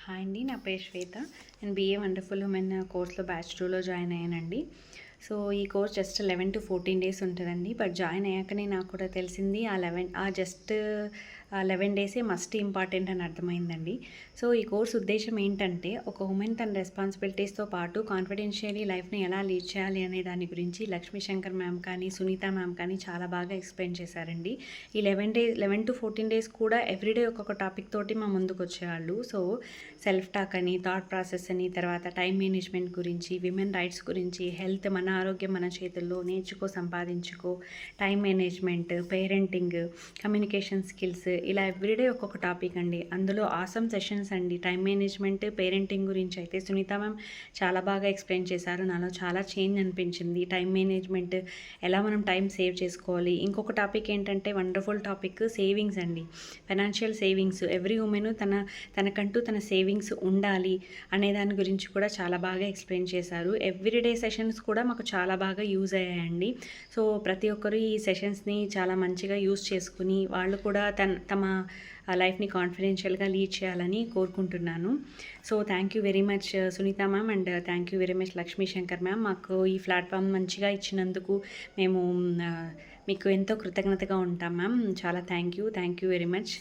Hi అండి, నా పేరు శ్వేత. నేను బీఏ వండర్ఫుల్ ఉమెన్ కోర్స్లో బ్యాచ్ 2లో జాయిన్ అయ్యానండి. సో ఈ కోర్స్ జస్ట్ 11 to 14 డేస్ ఉంటుందండి. బట్ జాయిన్ అయ్యాకనే నాకు కూడా తెలిసింది జస్ట్ 11 డేసే మస్ట్ ఇంపార్టెంట్ అని అర్థమైందండి. సో ఈ కోర్స్ ఉద్దేశం ఏంటంటే, ఒక ఉమెన్ తన రెస్పాన్సిబిలిటీస్తో పాటు కాన్ఫిడెన్షియలీ లైఫ్ని ఎలా లీడ్ చేయాలి అనే దాని గురించి లక్ష్మీ శంకర్ మ్యామ్ కానీ, సునీత మ్యామ్ కానీ చాలా బాగా ఎక్స్ప్లెయిన్ చేశారండి. ఈ 11 to 14 డేస్ కూడా ఎవ్రీడే ఒక్కొక్క టాపిక్ తోటి మా ముందుకు వచ్చేవాళ్ళు. సో సెల్ఫ్ టాక్ అని, థాట్ ప్రాసెస్ అని, తర్వాత టైం మేనేజ్మెంట్ గురించి, విమెన్ రైట్స్ గురించి, హెల్త్, మన ఆరోగ్యం మన చేతుల్లో, నేర్చుకో సంపాదించుకో, time management, parenting, communication skills, ఇలా ఎవ్రీడే ఒక్కొక్క టాపిక్ అండి. అందులో ఆసమ్ సెషన్స్ అండి. టైం మేనేజ్మెంట్, పేరెంటింగ్ గురించి అయితే సునీత మ్యామ్ చాలా బాగా ఎక్స్ప్లెయిన్ చేశారు. నాలో చాలా చేంజ్ అనిపించింది. టైం మేనేజ్మెంట్, ఎలా మనం టైం సేవ్ చేసుకోవాలి. ఇంకొక టాపిక్ ఏంటంటే వండర్ఫుల్ టాపిక్ సేవింగ్స్ అండి. ఫైనాన్షియల్ సేవింగ్స్, ఎవ్రీ ఉమెన్ తనకంటూ తన సేవింగ్స్ ఉండాలి అనే దాని గురించి కూడా చాలా బాగా ఎక్స్ప్లెయిన్ చేశారు. ఎవ్రీడే సెషన్స్ కూడా మాకు చాలా బాగా యూజ్ అయ్యాయండి. సో ప్రతి ఒక్కరు ఈ సెషన్స్ని చాలా మంచిగా యూజ్ చేసుకుని వాళ్ళు కూడా తమ లైఫ్ని కాన్ఫిడెన్షియల్గా లీడ్ చేయాలని కోరుకుంటున్నాను. So thank you very much Sunitha ma'am, and thank you very much Lakshmi Shankar ma'am. మాకు ఈ ప్లాట్ఫామ్ మంచిగా ఇచ్చినందుకు మేము మీకు ఎంతో కృతజ్ఞతగా ఉంటాం మ్యామ్. చాలా థ్యాంక్ యూ వెరీ మచ్.